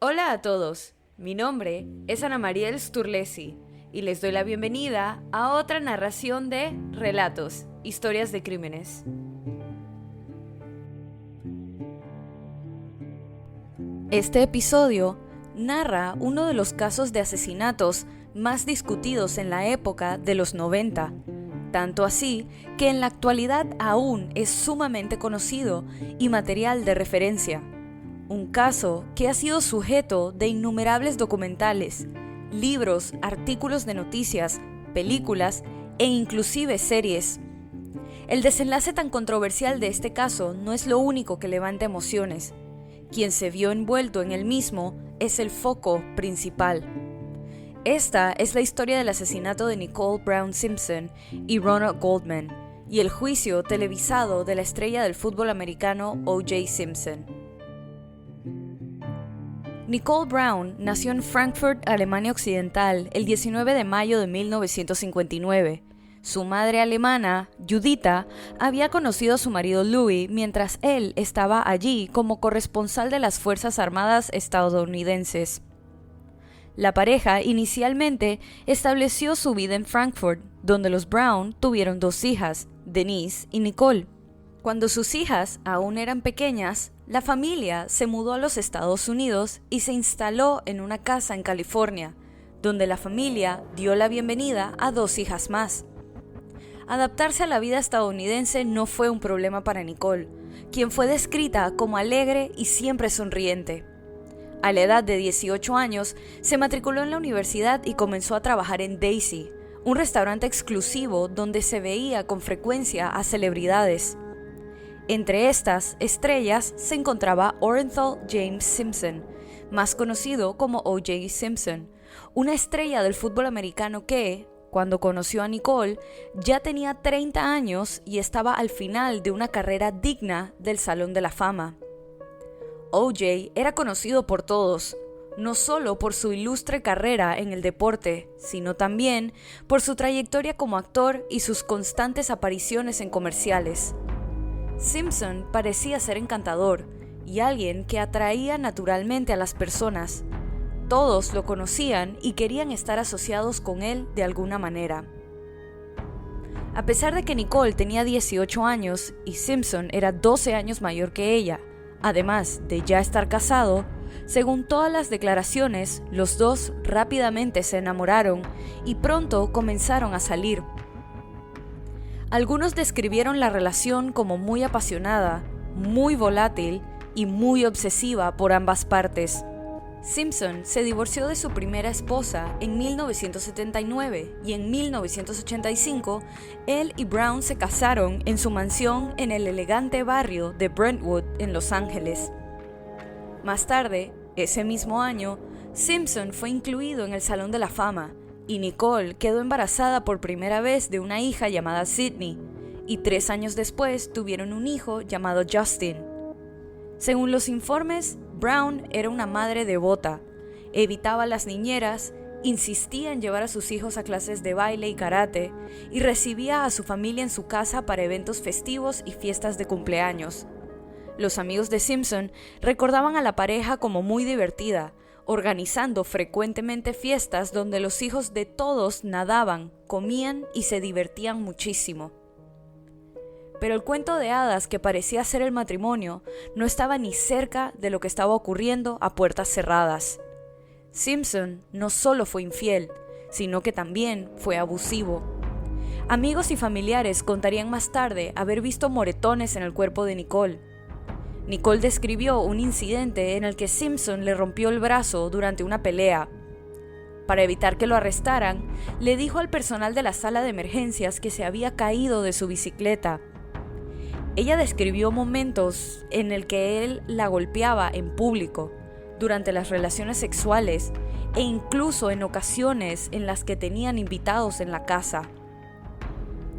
Hola a todos, mi nombre es Ana Mariel Sturlesi y les doy la bienvenida a otra narración de Relatos, Historias de Crímenes. Este episodio narra uno de los casos de asesinatos más discutidos en la época de los 90, tanto así que en la actualidad aún es sumamente conocido y material de referencia. Un caso que ha sido sujeto de innumerables documentales, libros, artículos de noticias, películas e inclusive series. El desenlace tan controversial de este caso no es lo único que levanta emociones. Quien se vio envuelto en el mismo es el foco principal. Esta es la historia del asesinato de Nicole Brown Simpson y Ronald Goldman, y el juicio televisado de la estrella del fútbol americano O.J. Simpson. Nicole Brown nació en Frankfurt, Alemania Occidental, el 19 de mayo de 1959. Su madre alemana, Judita, había conocido a su marido Louis mientras él estaba allí como corresponsal de las Fuerzas Armadas estadounidenses. La pareja inicialmente estableció su vida en Frankfurt, donde los Brown tuvieron dos hijas, Denise y Nicole. Cuando sus hijas aún eran pequeñas, la familia se mudó a los Estados Unidos y se instaló en una casa en California, donde la familia dio la bienvenida a dos hijas más. Adaptarse a la vida estadounidense no fue un problema para Nicole, quien fue descrita como alegre y siempre sonriente. A la edad de 18 años, se matriculó en la universidad y comenzó a trabajar en Daisy, un restaurante exclusivo donde se veía con frecuencia a celebridades. Entre estas estrellas se encontraba Orenthal James Simpson, más conocido como O.J. Simpson, una estrella del fútbol americano que, cuando conoció a Nicole, ya tenía 30 años y estaba al final de una carrera digna del Salón de la Fama. O.J. era conocido por todos, no solo por su ilustre carrera en el deporte, sino también por su trayectoria como actor y sus constantes apariciones en comerciales. Simpson parecía ser encantador y alguien que atraía naturalmente a las personas. Todos lo conocían y querían estar asociados con él de alguna manera. A pesar de que Nicole tenía 18 años y Simpson era 12 años mayor que ella, además de ya estar casado, según todas las declaraciones, los dos rápidamente se enamoraron y pronto comenzaron a salir. Algunos describieron la relación como muy apasionada, muy volátil y muy obsesiva por ambas partes. Simpson se divorció de su primera esposa en 1979 y en 1985 él y Brown se casaron en su mansión en el elegante barrio de Brentwood en Los Ángeles. Más tarde, ese mismo año, Simpson fue incluido en el Salón de la Fama y Nicole quedó embarazada por primera vez de una hija llamada Sydney, y 3 años después tuvieron un hijo llamado Justin. Según los informes, Brown era una madre devota, evitaba las niñeras, insistía en llevar a sus hijos a clases de baile y karate, y recibía a su familia en su casa para eventos festivos y fiestas de cumpleaños. Los amigos de Simpson recordaban a la pareja como muy divertida, organizando frecuentemente fiestas donde los hijos de todos nadaban, comían y se divertían muchísimo. Pero el cuento de hadas que parecía ser el matrimonio no estaba ni cerca de lo que estaba ocurriendo a puertas cerradas. Simpson no solo fue infiel, sino que también fue abusivo. Amigos y familiares contarían más tarde haber visto moretones en el cuerpo de Nicole. Nicole describió un incidente en el que Simpson le rompió el brazo durante una pelea. Para evitar que lo arrestaran, le dijo al personal de la sala de emergencias que se había caído de su bicicleta. Ella describió momentos en el que él la golpeaba en público, durante las relaciones sexuales e incluso en ocasiones en las que tenían invitados en la casa.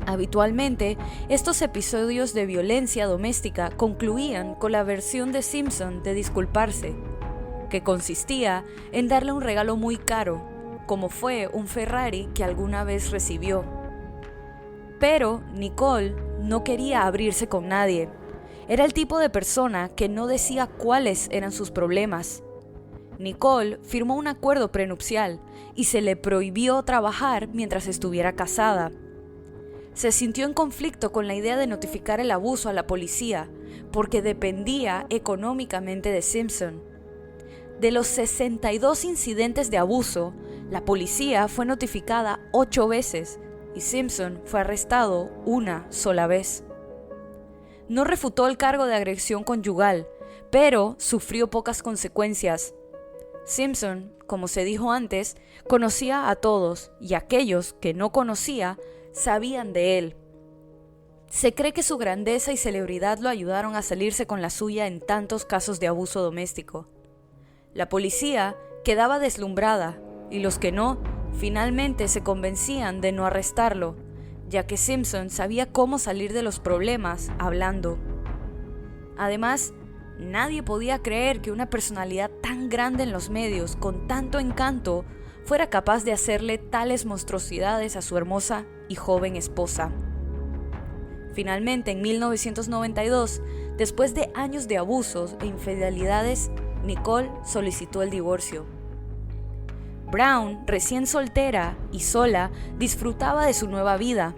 Habitualmente, estos episodios de violencia doméstica concluían con la versión de Simpson de disculparse, que consistía en darle un regalo muy caro, como fue un Ferrari que alguna vez recibió. Pero Nicole no quería abrirse con nadie. Era el tipo de persona que no decía cuáles eran sus problemas. Nicole firmó un acuerdo prenupcial y se le prohibió trabajar mientras estuviera casada. Se sintió en conflicto con la idea de notificar el abuso a la policía, porque dependía económicamente de Simpson. De los 62 incidentes de abuso, la policía fue notificada 8 veces y Simpson fue arrestado una sola vez. No refutó el cargo de agresión conyugal, pero sufrió pocas consecuencias. Simpson, como se dijo antes, conocía a todos y aquellos que no conocía sabían de él. Se cree que su grandeza y celebridad lo ayudaron a salirse con la suya en tantos casos de abuso doméstico. La policía quedaba deslumbrada y los que no, finalmente se convencían de no arrestarlo, ya que Simpson sabía cómo salir de los problemas hablando. Además, nadie podía creer que una personalidad tan grande en los medios, con tanto encanto, fuera capaz de hacerle tales monstruosidades a su hermosa y joven esposa. Finalmente, en 1992, después de años de abusos e infidelidades, Nicole solicitó el divorcio. Brown, recién soltera y sola, disfrutaba de su nueva vida.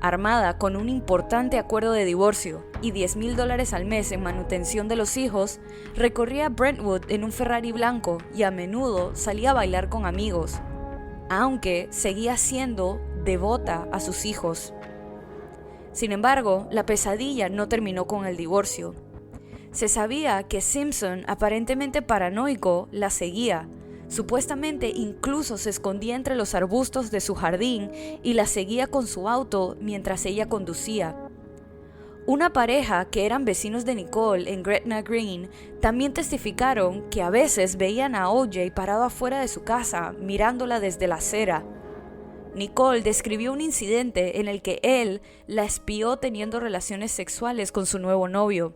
Armada con un importante acuerdo de divorcio y $10,000 al mes en manutención de los hijos, recorría Brentwood en un Ferrari blanco y a menudo salía a bailar con amigos, aunque seguía siendo devota a sus hijos. Sin embargo, la pesadilla no terminó con el divorcio. Se sabía que Simpson, aparentemente paranoico, la seguía. Supuestamente incluso se escondía entre los arbustos de su jardín y la seguía con su auto mientras ella conducía. Una pareja que eran vecinos de Nicole en Gretna Green también testificaron que a veces veían a O.J. parado afuera de su casa mirándola desde la acera. Nicole describió un incidente en el que él la espió teniendo relaciones sexuales con su nuevo novio.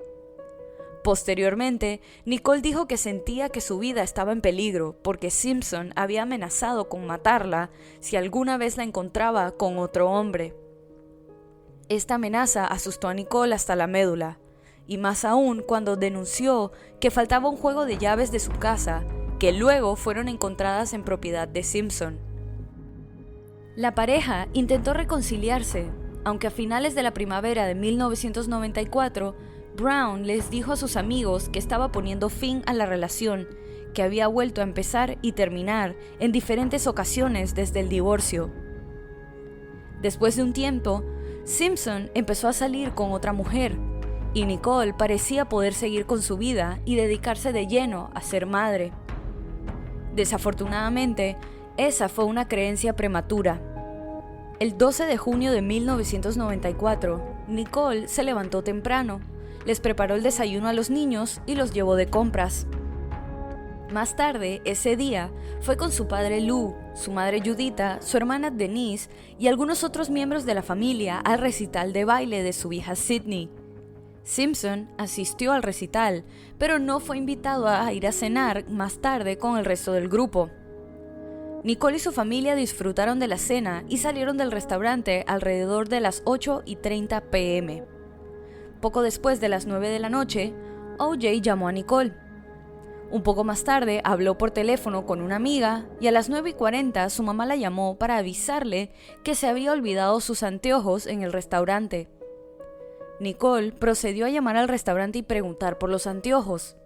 Posteriormente, Nicole dijo que sentía que su vida estaba en peligro porque Simpson había amenazado con matarla si alguna vez la encontraba con otro hombre. Esta amenaza asustó a Nicole hasta la médula, y más aún cuando denunció que faltaba un juego de llaves de su casa, que luego fueron encontradas en propiedad de Simpson. La pareja intentó reconciliarse, aunque a finales de la primavera de 1994, Brown les dijo a sus amigos que estaba poniendo fin a la relación, que había vuelto a empezar y terminar en diferentes ocasiones desde el divorcio. Después de un tiempo, Simpson empezó a salir con otra mujer, y Nicole parecía poder seguir con su vida y dedicarse de lleno a ser madre. Desafortunadamente, esa fue una creencia prematura. El 12 de junio de 1994, Nicole se levantó temprano, les preparó el desayuno a los niños y los llevó de compras. Más tarde, ese día, fue con su padre Lou, su madre Judita, su hermana Denise y algunos otros miembros de la familia al recital de baile de su hija Sydney. Simpson asistió al recital, pero no fue invitado a ir a cenar más tarde con el resto del grupo. Nicole y su familia disfrutaron de la cena y salieron del restaurante alrededor de las 8:30 p.m. Poco después de las 9 de la noche, O.J. llamó a Nicole. Un poco más tarde habló por teléfono con una amiga y a las 9:40 su mamá la llamó para avisarle que se había olvidado sus anteojos en el restaurante. Nicole procedió a llamar al restaurante y preguntar por los anteojos.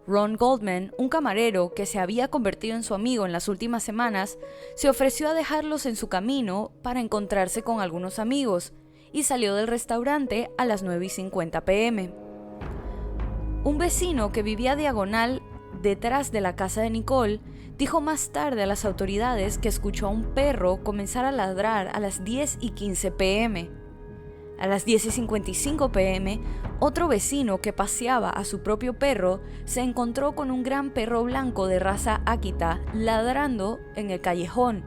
Ron Goldman, un camarero que se había convertido en su amigo en las últimas semanas, se ofreció a dejarlos en su camino para encontrarse con algunos amigos y salió del restaurante a las 9:50 p.m. Un vecino que vivía diagonal detrás de la casa de Nicole dijo más tarde a las autoridades que escuchó a un perro comenzar a ladrar a las 10:15 p.m. A las 10:55 p.m., otro vecino que paseaba a su propio perro se encontró con un gran perro blanco de raza Akita ladrando en el callejón.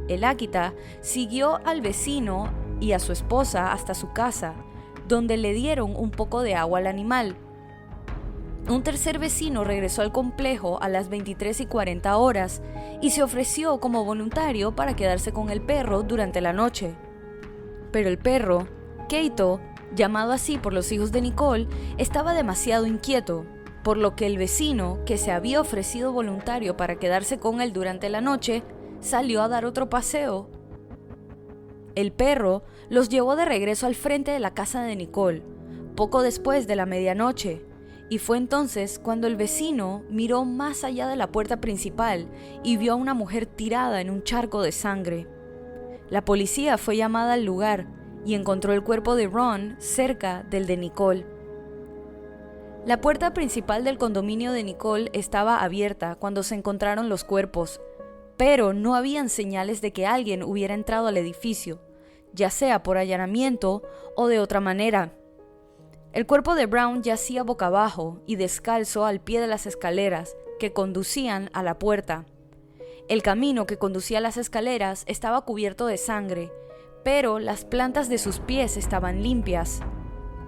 El Akita siguió al vecino y a su esposa hasta su casa, donde le dieron un poco de agua al animal. Un tercer vecino regresó al complejo a las 23:40 horas y se ofreció como voluntario para quedarse con el perro durante la noche. Pero el perro, Keito, llamado así por los hijos de Nicole, estaba demasiado inquieto, por lo que el vecino, que se había ofrecido voluntario para quedarse con él durante la noche, salió a dar otro paseo. El perro los llevó de regreso al frente de la casa de Nicole, poco después de la medianoche, y fue entonces cuando el vecino miró más allá de la puerta principal y vio a una mujer tirada en un charco de sangre. La policía fue llamada al lugar y encontró el cuerpo de Ron cerca del de Nicole. La puerta principal del condominio de Nicole estaba abierta cuando se encontraron los cuerpos, pero no habían señales de que alguien hubiera entrado al edificio, ya sea por allanamiento o de otra manera. El cuerpo de Brown yacía boca abajo y descalzo al pie de las escaleras que conducían a la puerta. El camino que conducía a las escaleras estaba cubierto de sangre, pero las plantas de sus pies estaban limpias.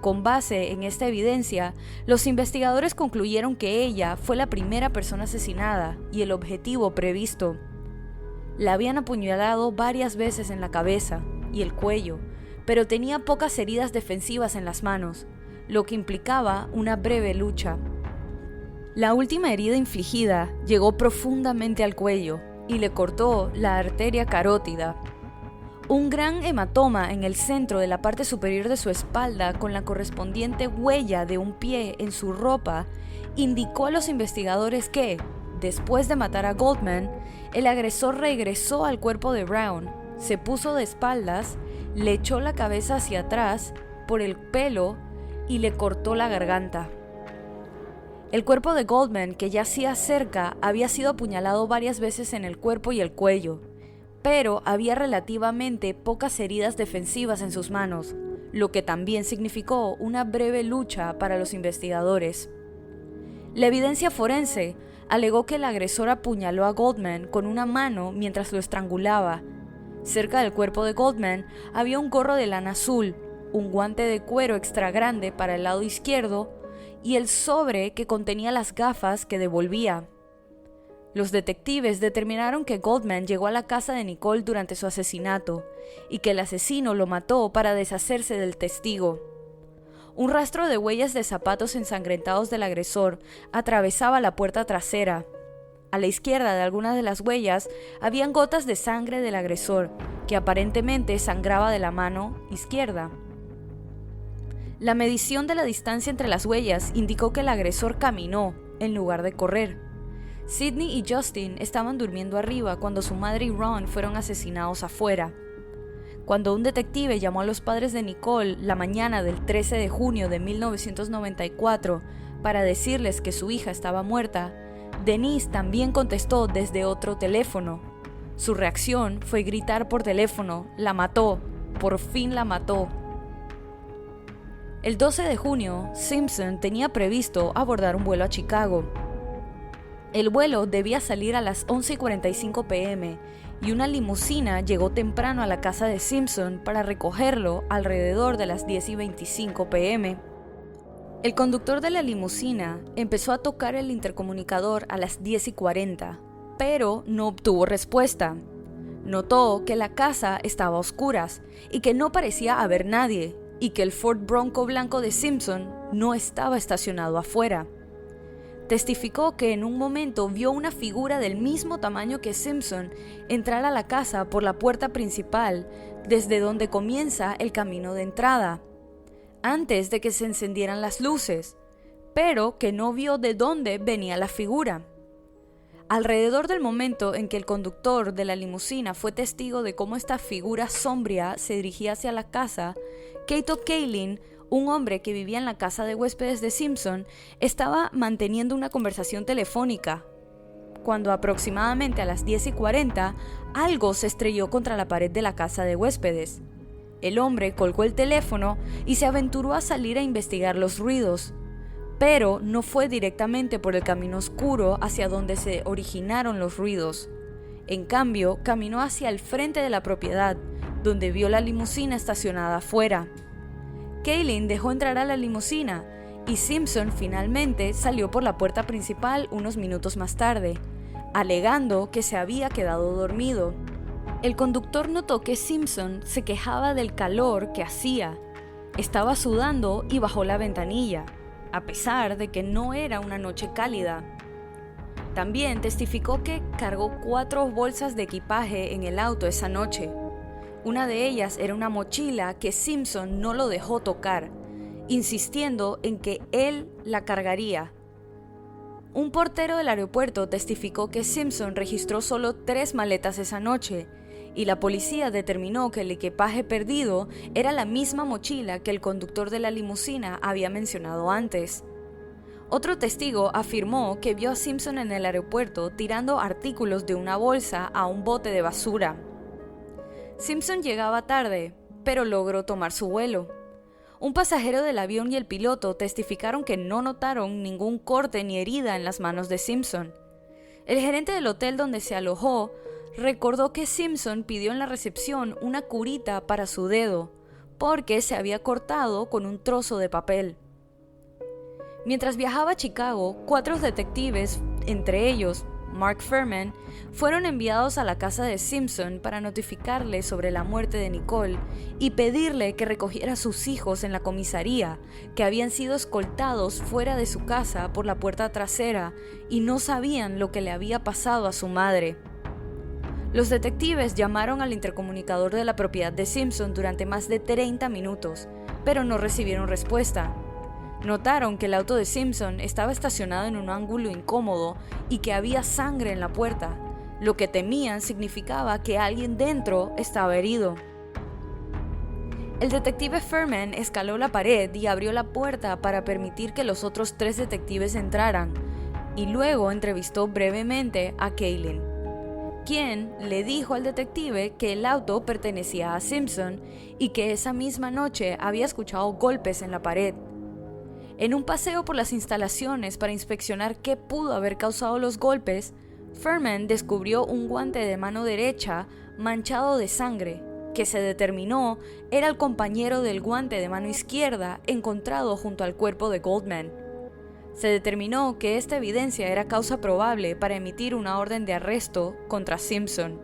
Con base en esta evidencia, los investigadores concluyeron que ella fue la primera persona asesinada y el objetivo previsto. La habían apuñalado varias veces en la cabeza y el cuello, pero tenía pocas heridas defensivas en las manos, lo que implicaba una breve lucha. La última herida infligida llegó profundamente al cuello y le cortó la arteria carótida. Un gran hematoma en el centro de la parte superior de su espalda, con la correspondiente huella de un pie en su ropa, indicó a los investigadores que, después de matar a Goldman, el agresor regresó al cuerpo de Brown, se puso de espaldas, le echó la cabeza hacia atrás por el pelo y le cortó la garganta. El cuerpo de Goldman, que yacía cerca, había sido apuñalado varias veces en el cuerpo y el cuello, pero había relativamente pocas heridas defensivas en sus manos, lo que también significó una breve lucha para los investigadores. La evidencia forense alegó que el agresor apuñaló a Goldman con una mano mientras lo estrangulaba. Cerca del cuerpo de Goldman había un gorro de lana azul, un guante de cuero extra grande para el lado izquierdo y el sobre que contenía las gafas que devolvía. Los detectives determinaron que Goldman llegó a la casa de Nicole durante su asesinato y que el asesino lo mató para deshacerse del testigo. Un rastro de huellas de zapatos ensangrentados del agresor atravesaba la puerta trasera. A la izquierda de algunas de las huellas habían gotas de sangre del agresor, que aparentemente sangraba de la mano izquierda. La medición de la distancia entre las huellas indicó que el agresor caminó en lugar de correr. Sidney y Justin estaban durmiendo arriba cuando su madre y Ron fueron asesinados afuera. Cuando un detective llamó a los padres de Nicole la mañana del 13 de junio de 1994 para decirles que su hija estaba muerta, Denise también contestó desde otro teléfono. Su reacción fue gritar por teléfono: «La mató, por fin la mató». El 12 de junio, Simpson tenía previsto abordar un vuelo a Chicago. El vuelo debía salir a las 11:45 p.m. y una limusina llegó temprano a la casa de Simpson para recogerlo alrededor de las 10:25 p.m. El conductor de la limusina empezó a tocar el intercomunicador a las 10:40, pero no obtuvo respuesta. Notó que la casa estaba a oscuras y que no parecía haber nadie, y que el Ford Bronco blanco de Simpson no estaba estacionado afuera. Testificó que en un momento vio una figura del mismo tamaño que Simpson entrar a la casa por la puerta principal, desde donde comienza el camino de entrada, antes de que se encendieran las luces, pero que no vio de dónde venía la figura. Alrededor del momento en que el conductor de la limusina fue testigo de cómo esta figura sombría se dirigía hacia la casa, Kato Kaelin, un hombre que vivía en la casa de huéspedes de Simpson, estaba manteniendo una conversación telefónica, cuando aproximadamente a las 10:40 algo se estrelló contra la pared de la casa de huéspedes. El hombre colgó el teléfono y se aventuró a salir a investigar los ruidos, pero no fue directamente por el camino oscuro hacia donde se originaron los ruidos. En cambio, caminó hacia el frente de la propiedad, donde vio la limusina estacionada afuera. Kaelin dejó entrar a la limusina y Simpson finalmente salió por la puerta principal unos minutos más tarde, alegando que se había quedado dormido. El conductor notó que Simpson se quejaba del calor que hacía. Estaba sudando y bajó la ventanilla. a pesar de que no era una noche cálida. También testificó que cargó 4 bolsas de equipaje en el auto esa noche. Una de ellas era una mochila que Simpson no lo dejó tocar, insistiendo en que él la cargaría. Un portero del aeropuerto testificó que Simpson registró solo 3 maletas esa noche, y la policía determinó que el equipaje perdido era la misma mochila que el conductor de la limusina había mencionado antes. Otro testigo afirmó que vio a Simpson en el aeropuerto tirando artículos de una bolsa a un bote de basura. Simpson llegaba tarde, pero logró tomar su vuelo. Un pasajero del avión y el piloto testificaron que no notaron ningún corte ni herida en las manos de Simpson. El gerente del hotel donde se alojó recordó que Simpson pidió en la recepción una curita para su dedo, porque se había cortado con un trozo de papel. Mientras viajaba a Chicago, 4 detectives, entre ellos Mark Fuhrman, fueron enviados a la casa de Simpson para notificarle sobre la muerte de Nicole y pedirle que recogiera a sus hijos en la comisaría, que habían sido escoltados fuera de su casa por la puerta trasera y no sabían lo que le había pasado a su madre. Los detectives llamaron al intercomunicador de la propiedad de Simpson durante más de 30 minutos, pero no recibieron respuesta. Notaron que el auto de Simpson estaba estacionado en un ángulo incómodo y que había sangre en la puerta. Lo que temían significaba que alguien dentro estaba herido. El detective Fuhrman escaló la pared y abrió la puerta para permitir que los otros 3 detectives entraran, y luego entrevistó brevemente a Kaylin, quien le dijo al detective que el auto pertenecía a Simpson y que esa misma noche había escuchado golpes en la pared. En un paseo por las instalaciones para inspeccionar qué pudo haber causado los golpes, Fuhrman descubrió un guante de mano derecha manchado de sangre, que se determinó era el compañero del guante de mano izquierda encontrado junto al cuerpo de Goldman. Se determinó que esta evidencia era causa probable para emitir una orden de arresto contra Simpson.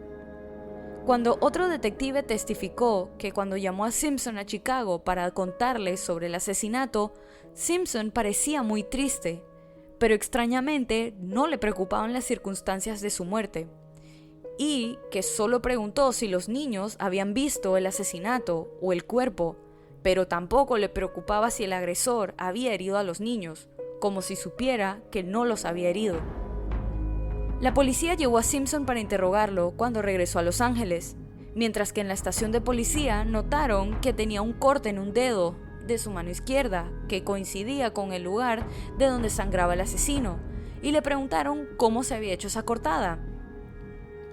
Cuando otro detective testificó que cuando llamó a Simpson a Chicago para contarle sobre el asesinato, Simpson parecía muy triste, pero extrañamente no le preocupaban las circunstancias de su muerte, y que solo preguntó si los niños habían visto el asesinato o el cuerpo, pero tampoco le preocupaba si el agresor había herido a los niños, como si supiera que no los había herido. La policía llevó a Simpson para interrogarlo cuando regresó a Los Ángeles, mientras que en la estación de policía notaron que tenía un corte en un dedo de su mano izquierda que coincidía con el lugar de donde sangraba el asesino, y le preguntaron cómo se había hecho esa cortada.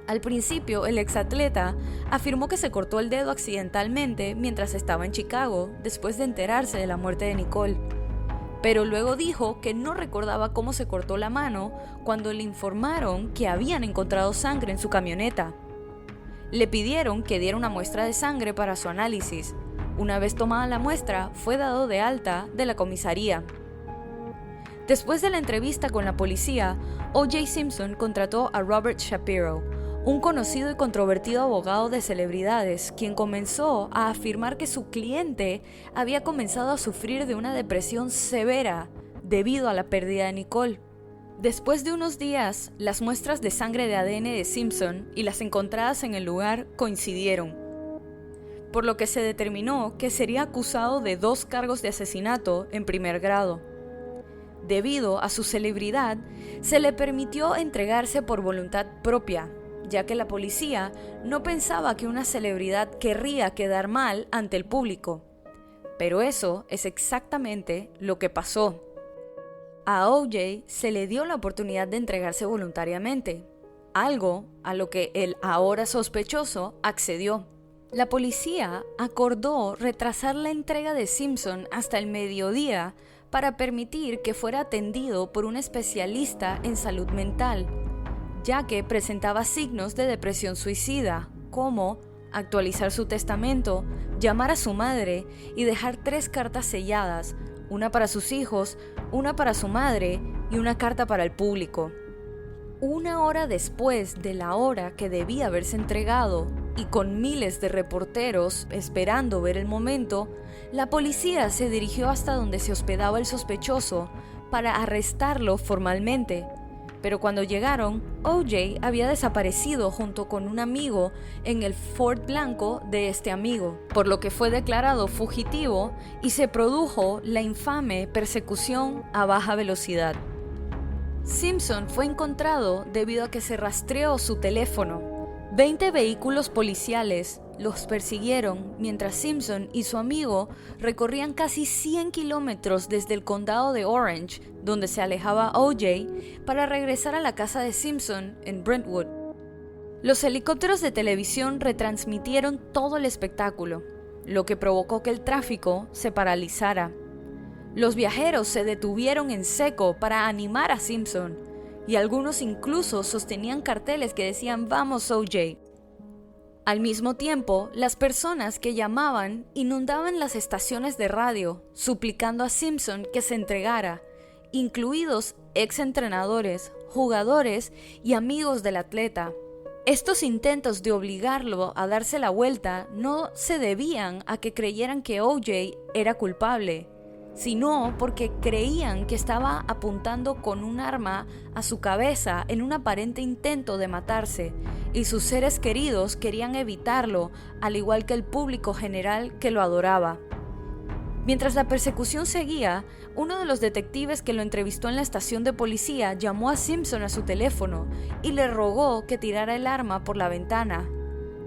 Al principio, el exatleta afirmó que se cortó el dedo accidentalmente mientras estaba en Chicago, después de enterarse de la muerte de Nicole. Pero luego dijo que no recordaba cómo se cortó la mano cuando le informaron que habían encontrado sangre en su camioneta. Le pidieron que diera una muestra de sangre para su análisis. Una vez tomada la muestra, fue dado de alta de la comisaría. Después de la entrevista con la policía, O.J. Simpson contrató a Robert Shapiro, un conocido y controvertido abogado de celebridades, quien comenzó a afirmar que su cliente había comenzado a sufrir de una depresión severa debido a la pérdida de Nicole. Después de unos días, las muestras de sangre de ADN de Simpson y las encontradas en el lugar coincidieron, por lo que se determinó que sería acusado de 2 cargos de asesinato en primer grado. Debido a su celebridad, se le permitió entregarse por voluntad propia, ya que la policía no pensaba que una celebridad querría quedar mal ante el público. Pero eso es exactamente lo que pasó. A O.J. se le dio la oportunidad de entregarse voluntariamente, algo a lo que el ahora sospechoso accedió. La policía acordó retrasar la entrega de Simpson hasta el mediodía para permitir que fuera atendido por un especialista en salud mental, ya que presentaba signos de depresión suicida, como actualizar su testamento, llamar a su madre y dejar 3 cartas selladas, una para sus hijos, una para su madre y una carta para el público. 1 hora después de la hora que debía haberse entregado, y con miles de reporteros esperando ver el momento, la policía se dirigió hasta donde se hospedaba el sospechoso para arrestarlo formalmente. Pero cuando llegaron, O.J. había desaparecido junto con un amigo en el Ford blanco de este amigo, por lo que fue declarado fugitivo y se produjo la infame persecución a baja velocidad. Simpson fue encontrado debido a que se rastreó su teléfono. 20 vehículos policiales los persiguieron mientras Simpson y su amigo recorrían casi 100 kilómetros desde el condado de Orange, donde se alejaba O.J., para regresar a la casa de Simpson en Brentwood. Los helicópteros de televisión retransmitieron todo el espectáculo, lo que provocó que el tráfico se paralizara. Los viajeros se detuvieron en seco para animar a Simpson, y algunos incluso sostenían carteles que decían "Vamos, O.J." Al mismo tiempo, las personas que llamaban inundaban las estaciones de radio, suplicando a Simpson que se entregara, incluidos exentrenadores, jugadores y amigos del atleta. Estos intentos de obligarlo a darse la vuelta no se debían a que creyeran que O.J. era culpable, sino porque creían que estaba apuntando con un arma a su cabeza en un aparente intento de matarse, y sus seres queridos querían evitarlo, al igual que el público general que lo adoraba. Mientras la persecución seguía, uno de los detectives que lo entrevistó en la estación de policía llamó a Simpson a su teléfono y le rogó que tirara el arma por la ventana.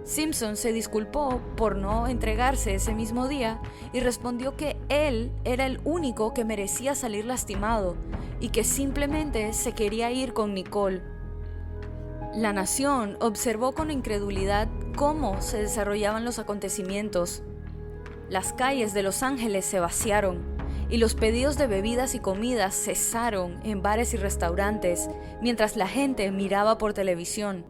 Simpson se disculpó por no entregarse ese mismo día y respondió que él era el único que merecía salir lastimado y que simplemente se quería ir con Nicole. La nación observó con incredulidad cómo se desarrollaban los acontecimientos. Las calles de Los Ángeles se vaciaron y los pedidos de bebidas y comidas cesaron en bares y restaurantes mientras la gente miraba por televisión.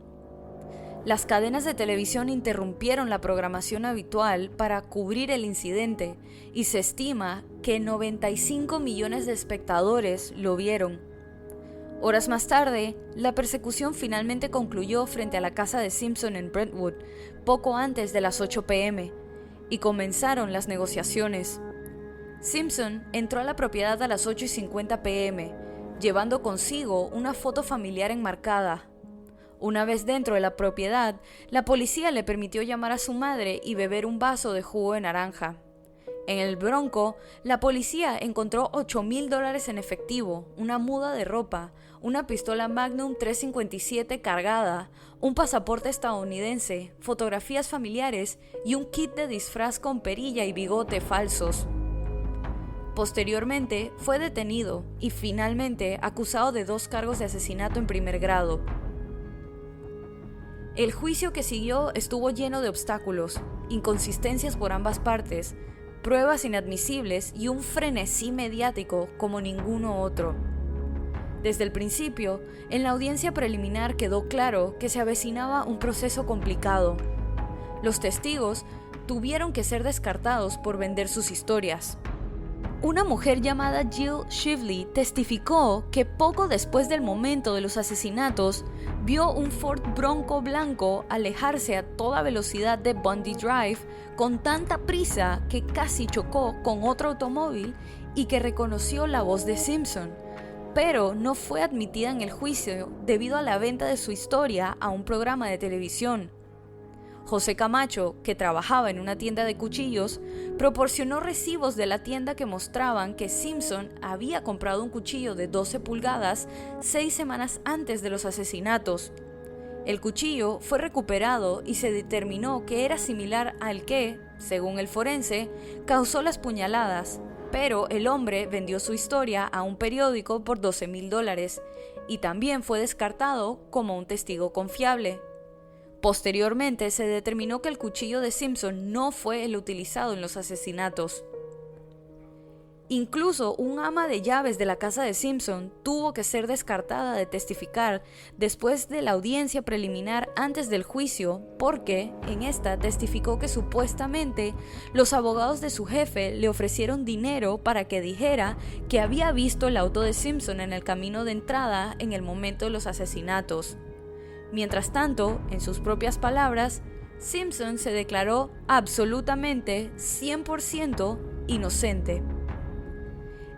Las cadenas de televisión interrumpieron la programación habitual para cubrir el incidente y se estima que 95 millones de espectadores lo vieron. Horas más tarde, la persecución finalmente concluyó frente a la casa de Simpson en Brentwood, poco antes de las 8 p.m., y comenzaron las negociaciones. Simpson entró a la propiedad a las 8:50 p.m., llevando consigo una foto familiar enmarcada. Una vez dentro de la propiedad, la policía le permitió llamar a su madre y beber un vaso de jugo de naranja. En el Bronco, la policía encontró $8,000 en efectivo, una muda de ropa, una pistola Magnum 357 cargada, un pasaporte estadounidense, fotografías familiares y un kit de disfraz con perilla y bigote falsos. Posteriormente, fue detenido y finalmente acusado de 2 cargos de asesinato en primer grado. El juicio que siguió estuvo lleno de obstáculos, inconsistencias por ambas partes, pruebas inadmisibles y un frenesí mediático como ninguno otro. Desde el principio, en la audiencia preliminar quedó claro que se avecinaba un proceso complicado. Los testigos tuvieron que ser descartados por vender sus historias. Una mujer llamada Jill Shively testificó que poco después del momento de los asesinatos, vio un Ford Bronco blanco alejarse a toda velocidad de Bundy Drive con tanta prisa que casi chocó con otro automóvil y que reconoció la voz de Simpson, pero no fue admitida en el juicio debido a la venta de su historia a un programa de televisión. José Camacho, que trabajaba en una tienda de cuchillos, proporcionó recibos de la tienda que mostraban que Simpson había comprado un cuchillo de 12 pulgadas 6 semanas antes de los asesinatos. El cuchillo fue recuperado y se determinó que era similar al que, según el forense, causó las puñaladas, pero el hombre vendió su historia a un periódico por $12,000 y también fue descartado como un testigo confiable. Posteriormente se determinó que el cuchillo de Simpson no fue el utilizado en los asesinatos. Incluso un ama de llaves de la casa de Simpson tuvo que ser descartada de testificar después de la audiencia preliminar antes del juicio porque en esta testificó que supuestamente los abogados de su jefe le ofrecieron dinero para que dijera que había visto el auto de Simpson en el camino de entrada en el momento de los asesinatos. Mientras tanto, en sus propias palabras, Simpson se declaró absolutamente 100% inocente.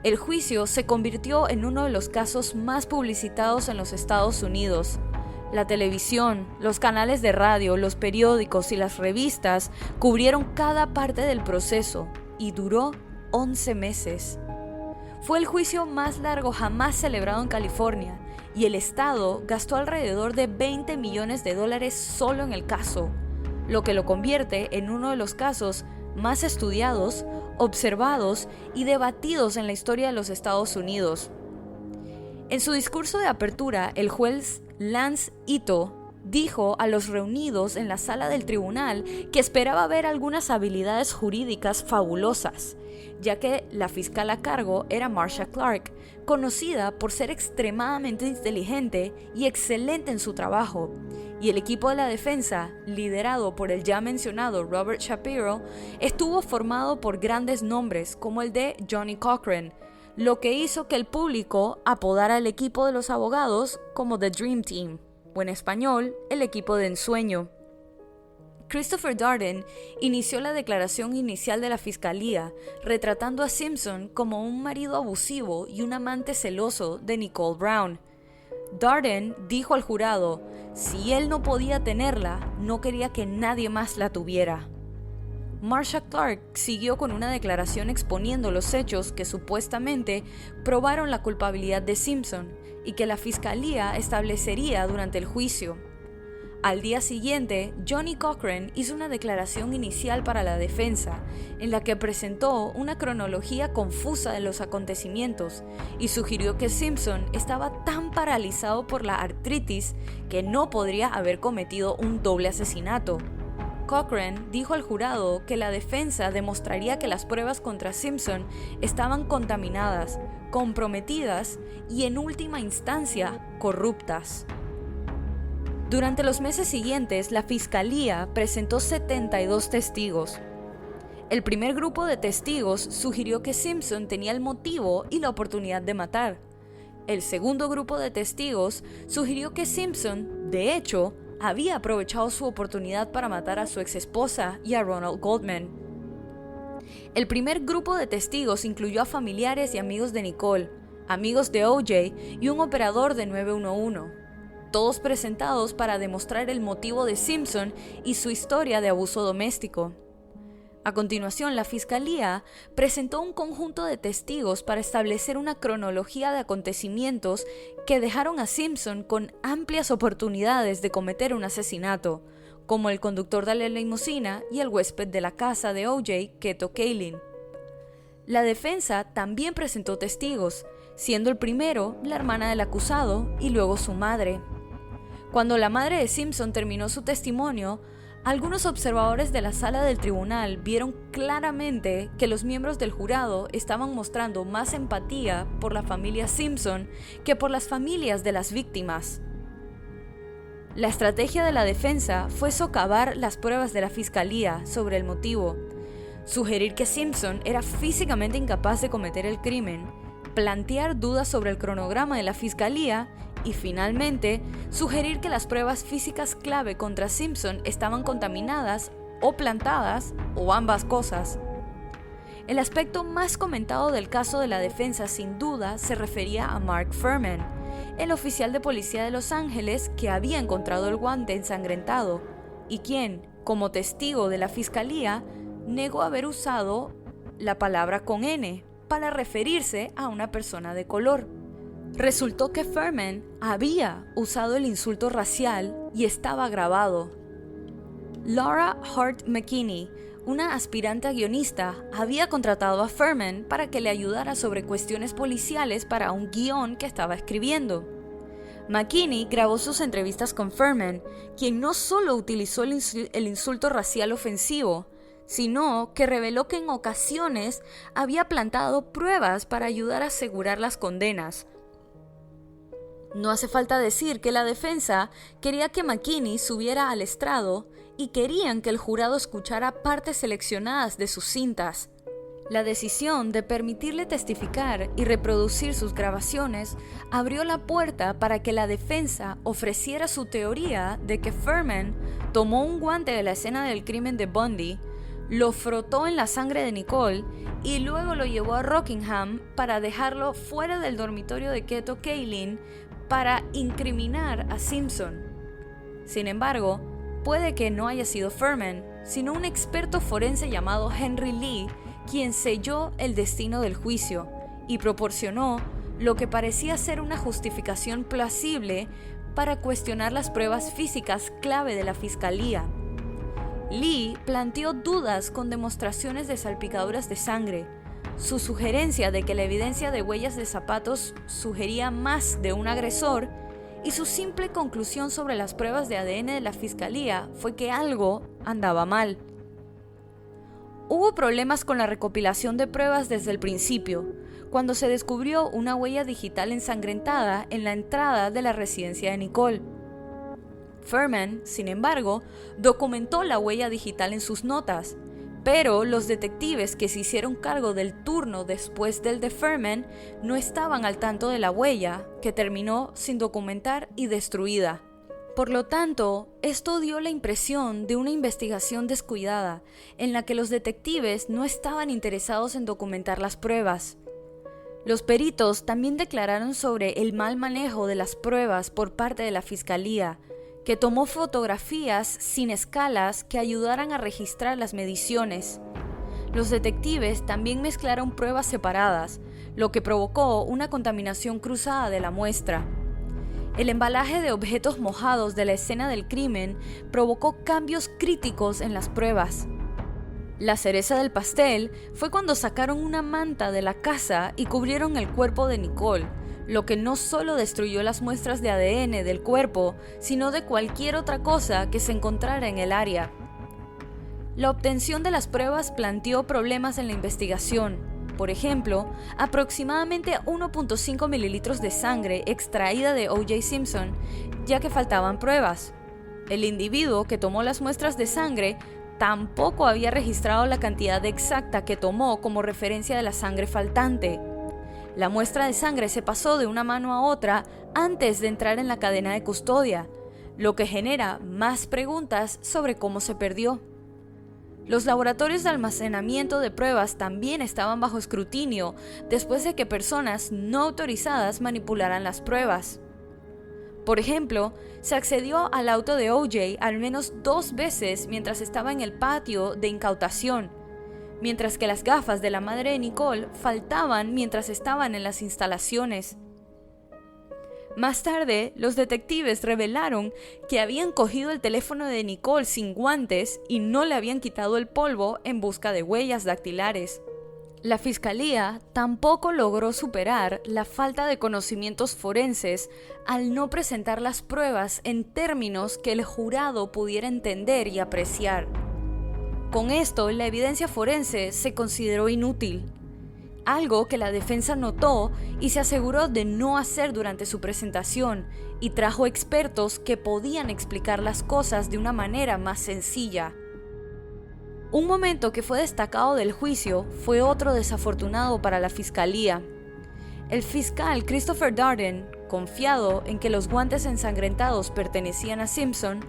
El juicio se convirtió en uno de los casos más publicitados en los Estados Unidos. La televisión, los canales de radio, los periódicos y las revistas cubrieron cada parte del proceso y duró 11 meses. Fue el juicio más largo jamás celebrado en California y el estado gastó alrededor de $20 millones solo en el caso, lo que lo convierte en uno de los casos más estudiados, observados y debatidos en la historia de los Estados Unidos. En su discurso de apertura, el juez Lance Ito dijo a los reunidos en la sala del tribunal que esperaba ver algunas habilidades jurídicas fabulosas, ya que la fiscal a cargo era Marcia Clark, conocida por ser extremadamente inteligente y excelente en su trabajo, y el equipo de la defensa, liderado por el ya mencionado Robert Shapiro, estuvo formado por grandes nombres como el de Johnnie Cochran, lo que hizo que el público apodara al equipo de los abogados como The Dream Team, o en español, el equipo de ensueño. Christopher Darden inició la declaración inicial de la fiscalía, retratando a Simpson como un marido abusivo y un amante celoso de Nicole Brown. Darden dijo al jurado, si él no podía tenerla, no quería que nadie más la tuviera. Marcia Clark siguió con una declaración exponiendo los hechos que supuestamente probaron la culpabilidad de Simpson y que la fiscalía establecería durante el juicio. Al día siguiente, Johnnie Cochran hizo una declaración inicial para la defensa, en la que presentó una cronología confusa de los acontecimientos y sugirió que Simpson estaba tan paralizado por la artritis que no podría haber cometido un doble asesinato. Cochran dijo al jurado que la defensa demostraría que las pruebas contra Simpson estaban contaminadas, comprometidas y en última instancia corruptas. Durante los meses siguientes, la fiscalía presentó 72 testigos. El primer grupo de testigos sugirió que Simpson tenía el motivo y la oportunidad de matar. El segundo grupo de testigos sugirió que Simpson, de hecho, había aprovechado su oportunidad para matar a su exesposa y a Ronald Goldman. El primer grupo de testigos incluyó a familiares y amigos de Nicole, amigos de O.J. y un operador de 911, todos presentados para demostrar el motivo de Simpson y su historia de abuso doméstico. A continuación, la fiscalía presentó un conjunto de testigos para establecer una cronología de acontecimientos que dejaron a Simpson con amplias oportunidades de cometer un asesinato, como el conductor de la limusina y el huésped de la casa de O.J., Keto Kalin. La defensa también presentó testigos, siendo el primero la hermana del acusado y luego su madre. Cuando la madre de Simpson terminó su testimonio, algunos observadores de la sala del tribunal vieron claramente que los miembros del jurado estaban mostrando más empatía por la familia Simpson que por las familias de las víctimas. La estrategia de la defensa fue socavar las pruebas de la fiscalía sobre el motivo, sugerir que Simpson era físicamente incapaz de cometer el crimen, plantear dudas sobre el cronograma de la fiscalía y finalmente sugerir que las pruebas físicas clave contra Simpson estaban contaminadas o plantadas o ambas cosas. El aspecto más comentado del caso de la defensa sin duda se refería a Mark Fuhrman, el oficial de policía de Los Ángeles que había encontrado el guante ensangrentado y quien, como testigo de la fiscalía, negó haber usado la palabra con N para referirse a una persona de color. Resultó que Fuhrman había usado el insulto racial y estaba grabado. Laura Hart McKinney, una aspirante a guionista, había contratado a Fuhrman para que le ayudara sobre cuestiones policiales para un guión que estaba escribiendo. McKinney grabó sus entrevistas con Fuhrman, quien no solo utilizó el insulto racial ofensivo, sino que reveló que en ocasiones había plantado pruebas para ayudar a asegurar las condenas. No hace falta decir que la defensa quería que McKinney subiera al estrado y querían que el jurado escuchara partes seleccionadas de sus cintas. La decisión de permitirle testificar y reproducir sus grabaciones abrió la puerta para que la defensa ofreciera su teoría de que Fuhrman tomó un guante de la escena del crimen de Bundy, lo frotó en la sangre de Nicole y luego lo llevó a Rockingham para dejarlo fuera del dormitorio de Keto Kaelin para incriminar a Simpson. Sin embargo, puede que no haya sido Fuhrman, sino un experto forense llamado Henry Lee, quien selló el destino del juicio y proporcionó lo que parecía ser una justificación plausible para cuestionar las pruebas físicas clave de la fiscalía. Lee planteó dudas con demostraciones de salpicaduras de sangre, su sugerencia de que la evidencia de huellas de zapatos sugería más de un agresor y su simple conclusión sobre las pruebas de ADN de la fiscalía fue que algo andaba mal. Hubo problemas con la recopilación de pruebas desde el principio, cuando se descubrió una huella digital ensangrentada en la entrada de la residencia de Nicole. Fuhrman, sin embargo, documentó la huella digital en sus notas, pero los detectives que se hicieron cargo del turno después del de Fuhrman no estaban al tanto de la huella, que terminó sin documentar y destruida. Por lo tanto, esto dio la impresión de una investigación descuidada, en la que los detectives no estaban interesados en documentar las pruebas. Los peritos también declararon sobre el mal manejo de las pruebas por parte de la fiscalía, que tomó fotografías sin escalas que ayudaran a registrar las mediciones. Los detectives también mezclaron pruebas separadas, lo que provocó una contaminación cruzada de la muestra. El embalaje de objetos mojados de la escena del crimen provocó cambios críticos en las pruebas. La cereza del pastel fue cuando sacaron una manta de la casa y cubrieron el cuerpo de Nicole, lo que no solo destruyó las muestras de ADN del cuerpo, sino de cualquier otra cosa que se encontrara en el área. La obtención de las pruebas planteó problemas en la investigación. Por ejemplo, aproximadamente 1.5 mililitros de sangre extraída de O.J. Simpson, ya que faltaban pruebas. El individuo que tomó las muestras de sangre tampoco había registrado la cantidad exacta que tomó como referencia de la sangre faltante. La muestra de sangre se pasó de una mano a otra antes de entrar en la cadena de custodia, lo que genera más preguntas sobre cómo se perdió. Los laboratorios de almacenamiento de pruebas también estaban bajo escrutinio después de que personas no autorizadas manipularan las pruebas. Por ejemplo, se accedió al auto de O.J. al menos 2 veces mientras estaba en el patio de incautación, mientras que las gafas de la madre de Nicole faltaban mientras estaban en las instalaciones. Más tarde, los detectives revelaron que habían cogido el teléfono de Nicole sin guantes y no le habían quitado el polvo en busca de huellas dactilares. La fiscalía tampoco logró superar la falta de conocimientos forenses al no presentar las pruebas en términos que el jurado pudiera entender y apreciar. Con esto, la evidencia forense se consideró inútil, algo que la defensa notó y se aseguró de no hacer durante su presentación, y trajo expertos que podían explicar las cosas de una manera más sencilla. Un momento que fue destacado del juicio fue otro desafortunado para la fiscalía. El fiscal Christopher Darden, confiado en que los guantes ensangrentados pertenecían a Simpson,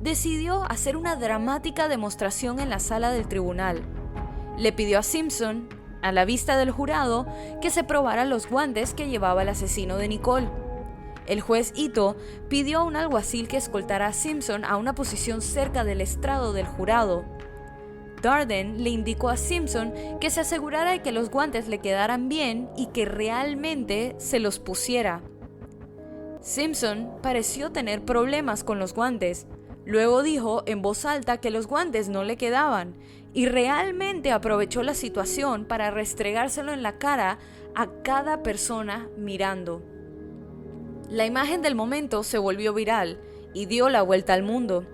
decidió hacer una dramática demostración en la sala del tribunal. Le pidió a Simpson, a la vista del jurado, que se probara los guantes que llevaba el asesino de Nicole. El juez Ito pidió a un alguacil que escoltara a Simpson a una posición cerca del estrado del jurado. Darden le indicó a Simpson que se asegurara de que los guantes le quedaran bien y que realmente se los pusiera. Simpson pareció tener problemas con los guantes. Luego dijo en voz alta que los guantes no le quedaban y realmente aprovechó la situación para restregárselo en la cara a cada persona mirando. La imagen del momento se volvió viral y dio la vuelta al mundo.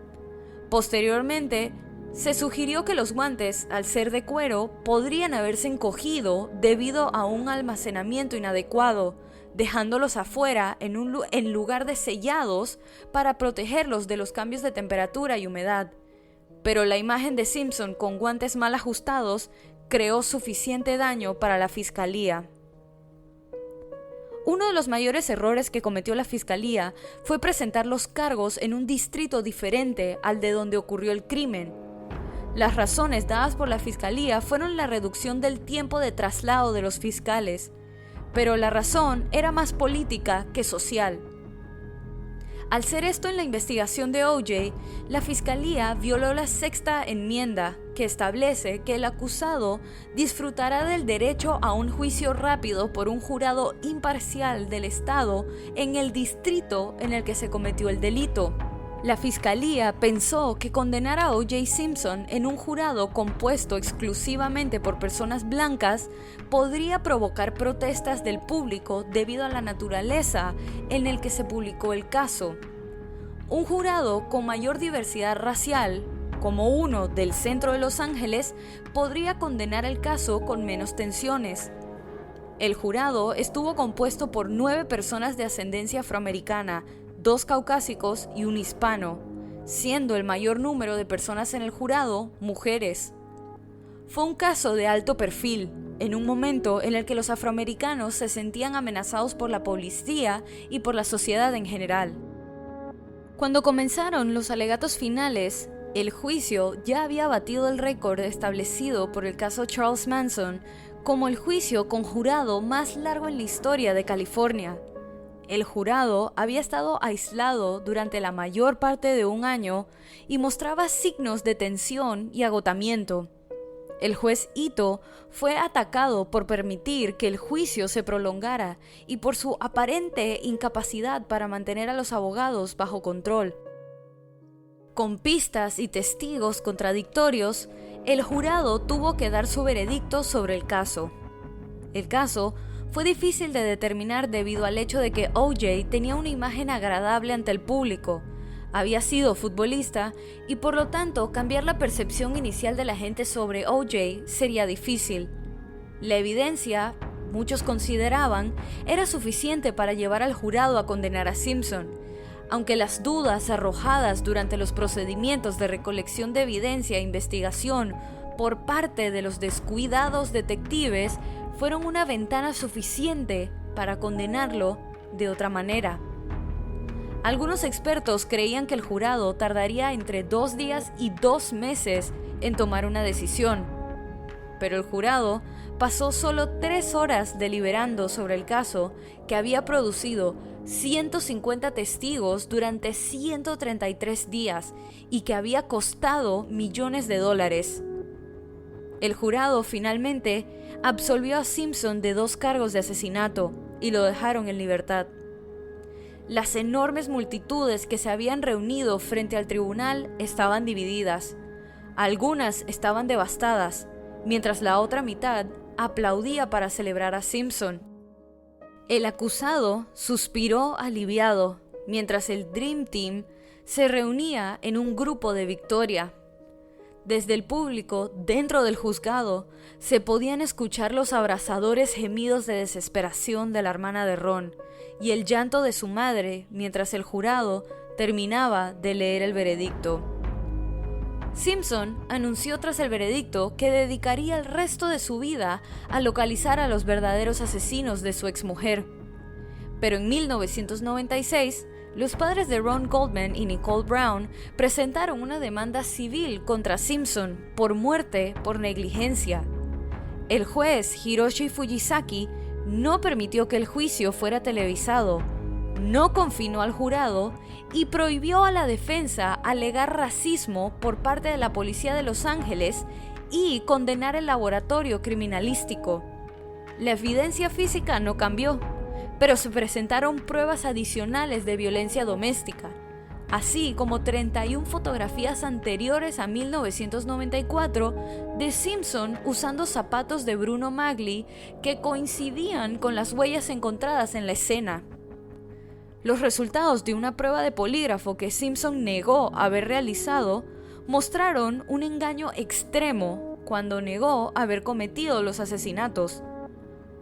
Posteriormente, se sugirió que los guantes, al ser de cuero, podrían haberse encogido debido a un almacenamiento inadecuado, dejándolos afuera en lugar de sellados para protegerlos de los cambios de temperatura y humedad. Pero la imagen de Simpson con guantes mal ajustados creó suficiente daño para la fiscalía. Uno de los mayores errores que cometió la fiscalía fue presentar los cargos en un distrito diferente al de donde ocurrió el crimen. Las razones dadas por la fiscalía fueron la reducción del tiempo de traslado de los fiscales, pero la razón era más política que social. Al ser esto en la investigación de O.J., la fiscalía violó la sexta enmienda, que establece que el acusado disfrutará del derecho a un juicio rápido por un jurado imparcial del Estado en el distrito en el que se cometió el delito. La fiscalía pensó que condenar a O.J. Simpson en un jurado compuesto exclusivamente por personas blancas podría provocar protestas del público debido a la naturaleza en el que se publicó el caso. Un jurado con mayor diversidad racial, como uno del centro de Los Ángeles, podría condenar el caso con menos tensiones. El jurado estuvo compuesto por 9 personas de ascendencia afroamericana, 2 caucásicos y un hispano, siendo el mayor número de personas en el jurado mujeres. Fue un caso de alto perfil, en un momento en el que los afroamericanos se sentían amenazados por la policía y por la sociedad en general. Cuando comenzaron los alegatos finales, el juicio ya había batido el récord establecido por el caso Charles Manson como el juicio con jurado más largo en la historia de California. El jurado había estado aislado durante la mayor parte de un año y mostraba signos de tensión y agotamiento. El juez Ito fue atacado por permitir que el juicio se prolongara y por su aparente incapacidad para mantener a los abogados bajo control. Con pistas y testigos contradictorios, el jurado tuvo que dar su veredicto sobre el caso. El caso fue difícil de determinar debido al hecho de que O.J. tenía una imagen agradable ante el público, había sido futbolista y por lo tanto cambiar la percepción inicial de la gente sobre O.J. sería difícil. La evidencia, muchos consideraban, era suficiente para llevar al jurado a condenar a Simpson, aunque las dudas arrojadas durante los procedimientos de recolección de evidencia e investigación por parte de los descuidados detectives fueron una ventana suficiente para condenarlo de otra manera. Algunos expertos creían que el jurado tardaría entre 2 días y 2 meses en tomar una decisión, pero el jurado pasó solo 3 horas deliberando sobre el caso que había producido 150 testigos durante 133 días y que había costado millones de dólares. El jurado finalmente absolvió a Simpson de 2 cargos de asesinato y lo dejaron en libertad. Las enormes multitudes que se habían reunido frente al tribunal estaban divididas. Algunas estaban devastadas, mientras la otra mitad aplaudía para celebrar a Simpson. El acusado suspiró aliviado, mientras el Dream Team se reunía en un grupo de victoria. Desde el público, dentro del juzgado, se podían escuchar los abrasadores gemidos de desesperación de la hermana de Ron y el llanto de su madre mientras el jurado terminaba de leer el veredicto. Simpson anunció tras el veredicto que dedicaría el resto de su vida a localizar a los verdaderos asesinos de su exmujer. Pero en 1996, los padres de Ron Goldman y Nicole Brown presentaron una demanda civil contra Simpson por muerte por negligencia. El juez Hiroshi Fujisaki no permitió que el juicio fuera televisado, no confinó al jurado y prohibió a la defensa alegar racismo por parte de la policía de Los Ángeles y condenar el laboratorio criminalístico. La evidencia física no cambió, pero se presentaron pruebas adicionales de violencia doméstica, así como 31 fotografías anteriores a 1994 de Simpson usando zapatos de Bruno Magli que coincidían con las huellas encontradas en la escena. Los resultados de una prueba de polígrafo que Simpson negó haber realizado mostraron un engaño extremo cuando negó haber cometido los asesinatos.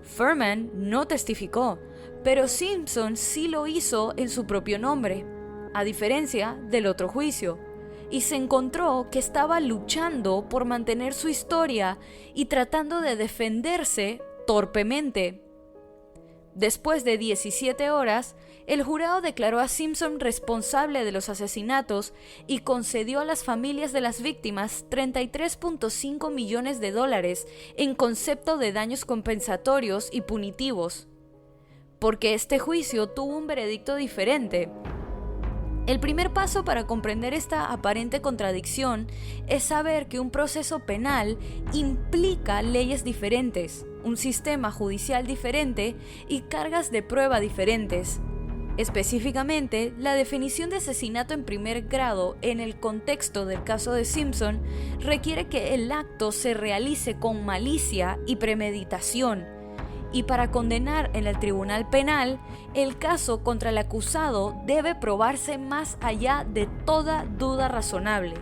Furman no testificó, pero Simpson sí lo hizo en su propio nombre, a diferencia del otro juicio, y se encontró que estaba luchando por mantener su historia y tratando de defenderse torpemente. Después de 17 horas, el jurado declaró a Simpson responsable de los asesinatos y concedió a las familias de las víctimas $33.5 millones en concepto de daños compensatorios y punitivos. Porque este juicio tuvo un veredicto diferente. El primer paso para comprender esta aparente contradicción es saber que un proceso penal implica leyes diferentes, un sistema judicial diferente y cargas de prueba diferentes. Específicamente, la definición de asesinato en primer grado en el contexto del caso de Simpson requiere que el acto se realice con malicia y premeditación. Y para condenar en el tribunal penal, el caso contra el acusado debe probarse más allá de toda duda razonable.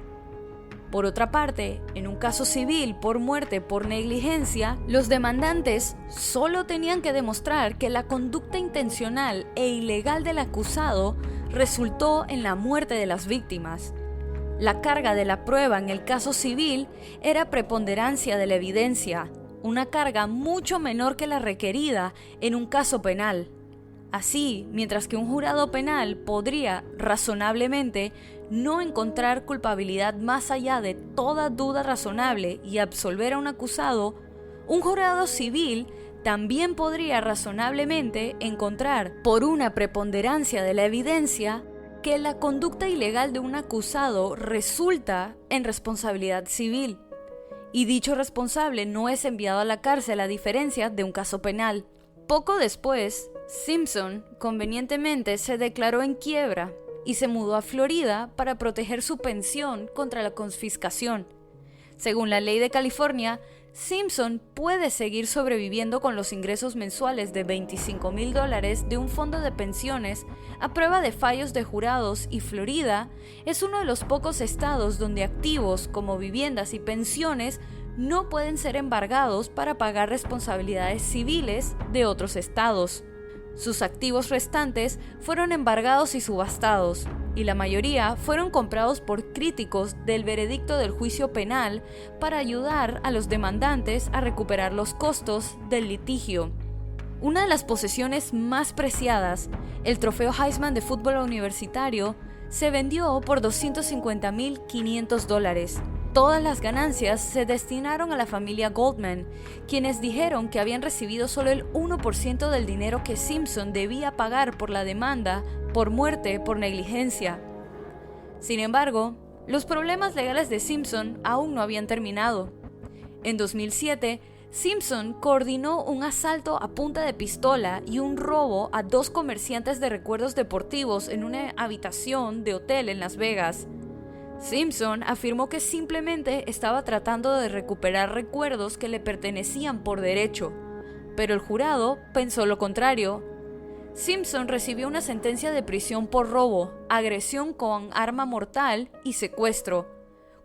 Por otra parte, en un caso civil por muerte por negligencia, los demandantes solo tenían que demostrar que la conducta intencional e ilegal del acusado resultó en la muerte de las víctimas. La carga de la prueba en el caso civil era preponderancia de la evidencia, una carga mucho menor que la requerida en un caso penal. Así, mientras que un jurado penal podría, razonablemente, no encontrar culpabilidad más allá de toda duda razonable y absolver a un acusado, un jurado civil también podría razonablemente encontrar, por una preponderancia de la evidencia, que la conducta ilegal de un acusado resulta en responsabilidad civil. Y dicho responsable no es enviado a la cárcel a diferencia de un caso penal. Poco después, Simpson convenientemente se declaró en quiebra y se mudó a Florida para proteger su pensión contra la confiscación. Según la ley de California, Simpson puede seguir sobreviviendo con los ingresos mensuales de $25,000 de un fondo de pensiones a prueba de fallos de jurados, y Florida es uno de los pocos estados donde activos como viviendas y pensiones no pueden ser embargados para pagar responsabilidades civiles de otros estados. Sus activos restantes fueron embargados y subastados, y la mayoría fueron comprados por críticos del veredicto del juicio penal para ayudar a los demandantes a recuperar los costos del litigio. Una de las posesiones más preciadas, el trofeo Heisman de fútbol universitario, se vendió por $250,500. Todas las ganancias se destinaron a la familia Goldman, quienes dijeron que habían recibido solo el 1% del dinero que Simpson debía pagar por la demanda por muerte por negligencia. Sin embargo, los problemas legales de Simpson aún no habían terminado. En 2007, Simpson coordinó un asalto a punta de pistola y un robo a 2 comerciantes de recuerdos deportivos en una habitación de hotel en Las Vegas. Simpson afirmó que simplemente estaba tratando de recuperar recuerdos que le pertenecían por derecho, pero el jurado pensó lo contrario. Simpson recibió una sentencia de prisión por robo, agresión con arma mortal y secuestro.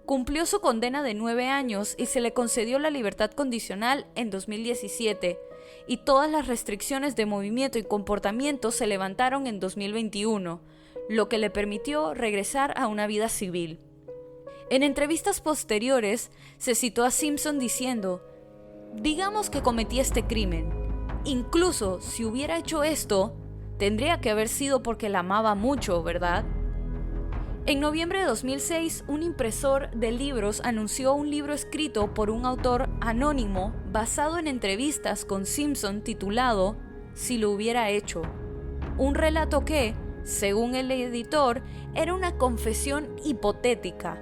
Cumplió su condena de 9 años y se le concedió la libertad condicional en 2017, y todas las restricciones de movimiento y comportamiento se levantaron en 2021, lo que le permitió regresar a una vida civil. En entrevistas posteriores, se citó a Simpson diciendo: "Digamos que cometí este crimen. Incluso si hubiera hecho esto, tendría que haber sido porque la amaba mucho, ¿verdad?". En noviembre de 2006, un impresor de libros anunció un libro escrito por un autor anónimo basado en entrevistas con Simpson titulado "Si lo hubiera hecho". Un relato que, según el editor, era una confesión hipotética.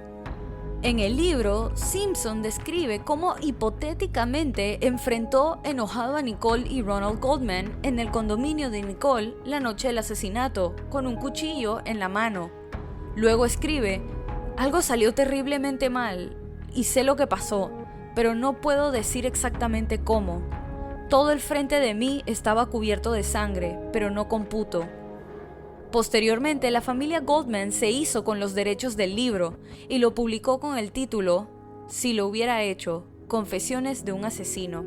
En el libro, Simpson describe cómo hipotéticamente enfrentó enojado a Nicole y Ronald Goldman en el condominio de Nicole la noche del asesinato, con un cuchillo en la mano. Luego escribe: "Algo salió terriblemente mal, y sé lo que pasó, pero no puedo decir exactamente cómo. Todo el frente de mí estaba cubierto de sangre, pero no computo". Posteriormente, la familia Goldman se hizo con los derechos del libro y lo publicó con el título "Si lo hubiera hecho, confesiones de un asesino".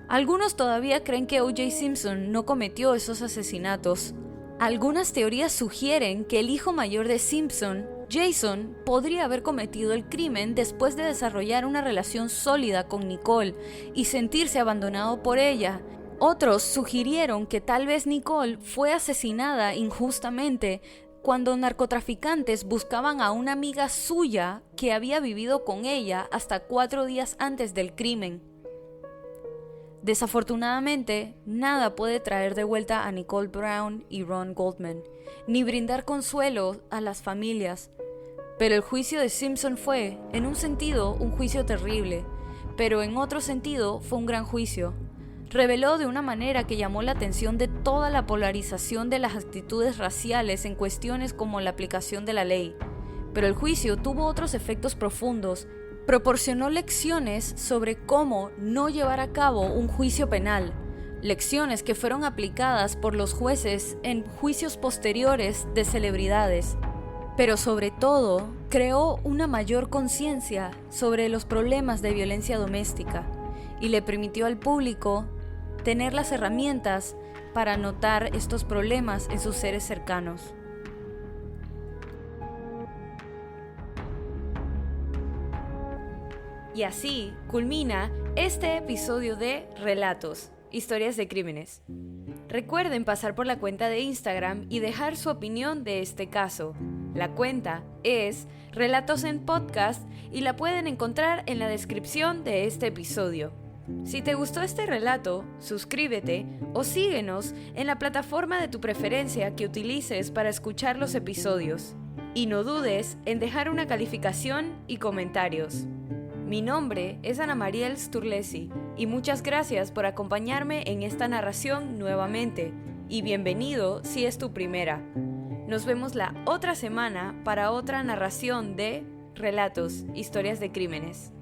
Algunos todavía creen que O.J. Simpson no cometió esos asesinatos. Algunas teorías sugieren que el hijo mayor de Simpson, Jason podría haber cometido el crimen después de desarrollar una relación sólida con Nicole y sentirse abandonado por ella. Otros sugirieron que tal vez Nicole fue asesinada injustamente cuando narcotraficantes buscaban a una amiga suya que había vivido con ella hasta 4 días antes del crimen. Desafortunadamente, nada puede traer de vuelta a Nicole Brown y Ron Goldman, ni brindar consuelo a las familias. Pero el juicio de Simpson fue, en un sentido, un juicio terrible, pero en otro sentido fue un gran juicio. Reveló de una manera que llamó la atención de toda la polarización de las actitudes raciales en cuestiones como la aplicación de la ley. Pero el juicio tuvo otros efectos profundos. Proporcionó lecciones sobre cómo no llevar a cabo un juicio penal, lecciones que fueron aplicadas por los jueces en juicios posteriores de celebridades. Pero sobre todo, creó una mayor conciencia sobre los problemas de violencia doméstica y le permitió al público tener las herramientas para notar estos problemas en sus seres cercanos. Y así culmina este episodio de Relatos, Historias de Crímenes. Recuerden pasar por la cuenta de Instagram y dejar su opinión de este caso. La cuenta es Relatos en Podcast y la pueden encontrar en la descripción de este episodio. Si te gustó este relato, suscríbete o síguenos en la plataforma de tu preferencia que utilices para escuchar los episodios. Y no dudes en dejar una calificación y comentarios. Mi nombre es Ana Mariel Sturlesi y muchas gracias por acompañarme en esta narración nuevamente y bienvenido si es tu primera. Nos vemos la otra semana para otra narración de Relatos, Historias de Crímenes.